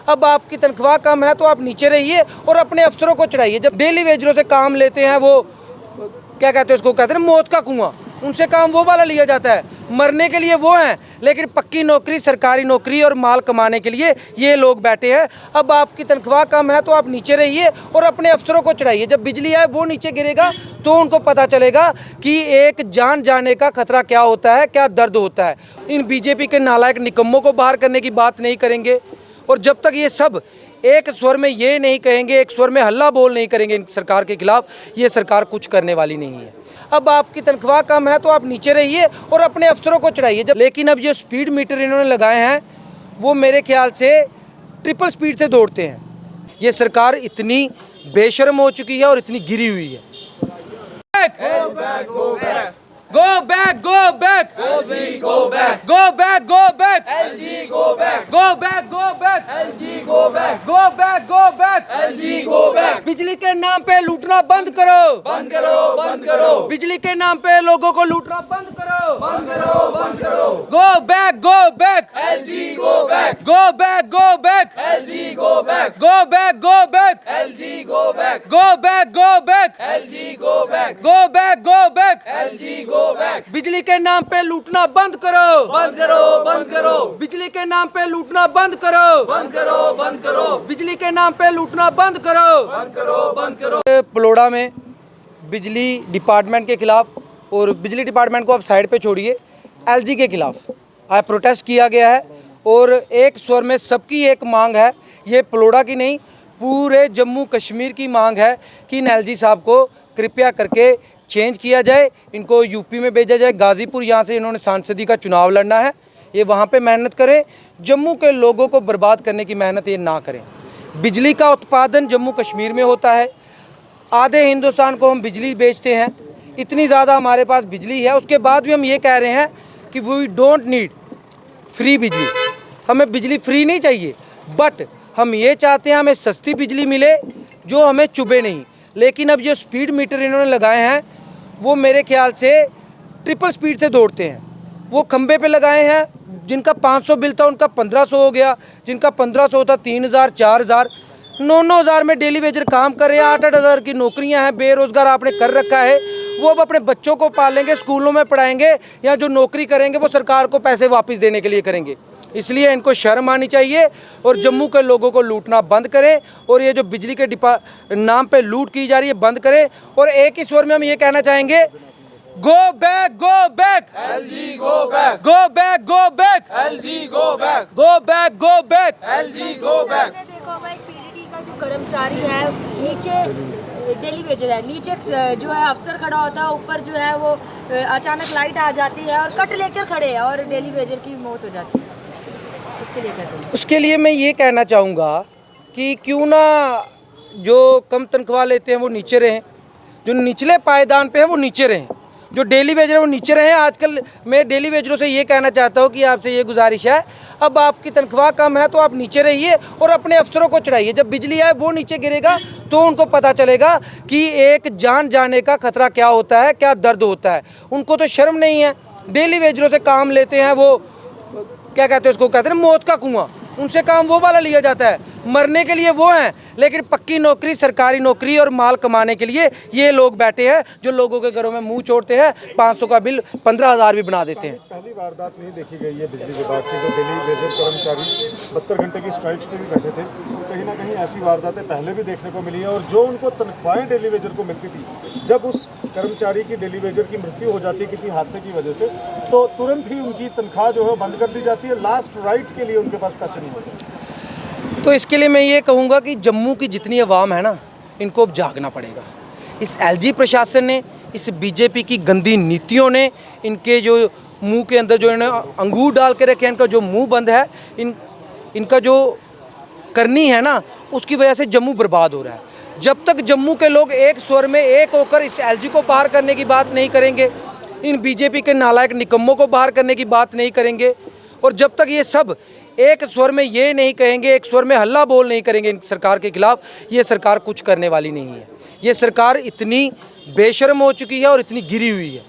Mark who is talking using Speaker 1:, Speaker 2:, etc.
Speaker 1: अब आपकी तनख्वाह कम है तो आप नीचे रहिए और अपने अफसरों को चढ़ाइए। जब डेली वेजरों से काम लेते हैं, वो क्या कहते हैं, उसको कहते हैं मौत का कुआं, उनसे काम वो वाला लिया जाता है। मरने के लिए वो हैं, लेकिन पक्की नौकरी, सरकारी नौकरी और माल कमाने के लिए ये लोग बैठे हैं। अब आपकी तनख्वाह कम है तो आप नीचे रहिए और अपने अफसरों को चढ़ाइए। जब बिजली आए वो नीचे गिरेगा तो उनको पता चलेगा कि एक जान जाने का खतरा क्या होता है, क्या दर्द होता है। इन बीजेपी के नालायक निकम्मों को बाहर करने की बात नहीं करेंगे, और जब तक ये सब एक स्वर में ये नहीं कहेंगे, एक स्वर में हल्ला बोल नहीं करेंगे इन सरकार के खिलाफ, ये सरकार कुछ करने वाली नहीं है। अब आपकी तनख्वाह कम है तो आप नीचे रहिए और अपने अफसरों को चढ़ाइए। लेकिन अब जो स्पीड मीटर इन्होंने लगाए हैं वो मेरे ख्याल से ट्रिपल स्पीड से दौड़ते हैं। ये सरकार इतनी बेशर्म हो चुकी है और इतनी गिरी हुई है। Go back, go back.
Speaker 2: LG go back.
Speaker 1: Go back, go back.
Speaker 2: LG go back.
Speaker 1: Go back, go back.
Speaker 2: LG go back.
Speaker 1: Go back, go back.
Speaker 2: LG go back.
Speaker 1: बिजली के नाम पे लूटना बंद करो।
Speaker 2: बंद करो, बंद करो।
Speaker 1: बिजली के नाम पे लोगों को लूटना बंद करो।
Speaker 2: बंद करो, बंद करो।
Speaker 1: Go back, go back.
Speaker 2: LG go back.
Speaker 1: Go back, go back.
Speaker 2: LG go back.
Speaker 1: Go back, go back.
Speaker 2: LG go back.
Speaker 1: Go back, go back.
Speaker 2: LG go back.
Speaker 1: Go back, go back.
Speaker 2: LG go back.
Speaker 1: बिजली के नाम पे लूटना बंद करो।
Speaker 2: बंद करो, बंद करो।
Speaker 1: बिजली के नाम पे लूटना बंद करो।
Speaker 2: बंद करो, बंद करो।
Speaker 1: बिजली के नाम पे लूटना बंद करो।
Speaker 2: बंद करो, बंद करो।
Speaker 1: पलोड़ा में बिजली डिपार्टमेंट के खिलाफ, और बिजली डिपार्टमेंट को आप साइड पे छोड़िए, एलजी के खिलाफ आज प्रोटेस्ट किया गया है। और एक स्वर में सबकी एक मांग है, ये पलोड़ा की नहीं, पूरे जम्मू कश्मीर की मांग है कि इन एलजी साहब को कृपया करके चेंज किया जाए, इनको यूपी में भेजा जाए। गाज़ीपुर यहाँ से इन्होंने सांसदी का चुनाव लड़ना है, ये वहाँ पे मेहनत करें। जम्मू के लोगों को बर्बाद करने की मेहनत ये ना करें। बिजली का उत्पादन जम्मू कश्मीर में होता है, आधे हिंदुस्तान को हम बिजली बेचते हैं, इतनी ज़्यादा हमारे पास बिजली है, उसके बाद भी हम ये कह रहे हैं कि वी डोंट नीड फ्री बिजली। हमें बिजली फ्री नहीं चाहिए, बट हम ये चाहते हैं हमें सस्ती बिजली मिले जो हमें चुभे नहीं। लेकिन अब जो स्पीड मीटर इन्होंने लगाए हैं वो मेरे ख्याल से ट्रिपल स्पीड से दौड़ते हैं। वो खंबे पे लगाए हैं, जिनका 500 बिल था उनका 1500 हो गया, जिनका 1500 था 3000, 4000, 9-9 में डेली वेजर काम कर रहे हैं। 8-8 हज़ार की नौकरियां हैं, बेरोज़गार आपने कर रखा है। वो अब अपने बच्चों को पालेंगे, स्कूलों में पढ़ाएंगे, या जो नौकरी करेंगे वो सरकार को पैसे वापस देने के लिए करेंगे। इसलिए इनको शर्म आनी चाहिए और जम्मू के लोगों को लूटना बंद करें, और ये जो बिजली के नाम पे लूट की जा रही है बंद करें। और एक ही स्वर में हम ये कहना चाहेंगे, go back, go back.
Speaker 2: LG go back.
Speaker 1: Go back, go back.
Speaker 2: LG go back.
Speaker 1: Go back, go back.
Speaker 2: LG go back.
Speaker 3: आपने देखा होगा एक पीडीटी का जो कर्मचारी है, नीचे डेली वेजर है, नीचे जो है अफसर खड़ा होता है, ऊपर जो है वो अचानक लाइट आ जाती है और कट लेकर खड़े हैं और डेली वेजर की मौत हो जाती है। उसके लिए कहते हैं,
Speaker 1: उसके लिए मैं ये कहना चाहूँगा कि क्यों ना जो कम तनख्वाह लेते हैं वो नीचे रहें, जो निचले पायदान पे हैं वो नीचे रहें, जो डेली वेजर है वो नीचे रहें। आजकल मैं डेली वेजरों से ये कहना चाहता हूँ कि आपसे ये गुजारिश है, अब आपकी तनख्वाह कम है तो आप नीचे रहिए और अपने अफसरों को चढ़ाइए। जब बिजली आए वो नीचे गिरेगा तो उनको पता चलेगा कि एक जान जाने का खतरा क्या होता है, क्या दर्द होता है। उनको तो शर्म नहीं है, डेली वेजरों से काम लेते हैं, वो क्या कहते हैं, उसको कहते हैं मौत का कुआं, उनसे काम वो वाला लिया जाता है। मरने के लिए वो हैं, लेकिन पक्की नौकरी, सरकारी नौकरी और माल कमाने के लिए ये लोग बैठे हैं, जो लोगों के घरों में मुंह छोड़ते हैं, 500 का बिल 15,000 भी बना देते हैं।
Speaker 4: पहली वारदात नहीं देखी गई है बिजली विभाग की, जो डेली वेजर कर्मचारी 72 घंटे की स्ट्राइक्स पे भी बैठे थे। कहीं ना कहीं ऐसी वारदातें पहले भी देखने को मिली है, और जो उनको तनख्वाहें डेली वेजर को मिलती थी, जब उस कर्मचारी की डेली वेजर की मृत्यु हो जाती है किसी हादसे की वजह से, तो तुरंत ही उनकी तनख्वाह जो है बंद कर दी जाती है। लास्ट राइट के लिए उनके पास पैसे नहीं होते।
Speaker 1: तो इसके लिए मैं ये कहूँगा कि जम्मू की जितनी आवाम है ना, इनको अब जागना पड़ेगा। इस एलजी प्रशासन ने, इस बीजेपी की गंदी नीतियों ने, इनके जो मुंह के अंदर जो इन्होंने अंगूर डाल के रखे हैं, इनका जो मुंह बंद है, इनका जो करनी है ना, उसकी वजह से जम्मू बर्बाद हो रहा है। जब तक जम्मू के लोग एक स्वर में एक होकर इस एलजी को बाहर करने की बात नहीं करेंगे, इन बीजेपी के नालायक निकम्मों को बाहर करने की बात नहीं करेंगे, और जब तक ये सब एक स्वर में ये नहीं कहेंगे, एक स्वर में हल्ला बोल नहीं करेंगे इन सरकार के खिलाफ, ये सरकार कुछ करने वाली नहीं है। ये सरकार इतनी बेशर्म हो चुकी है और इतनी गिरी हुई है।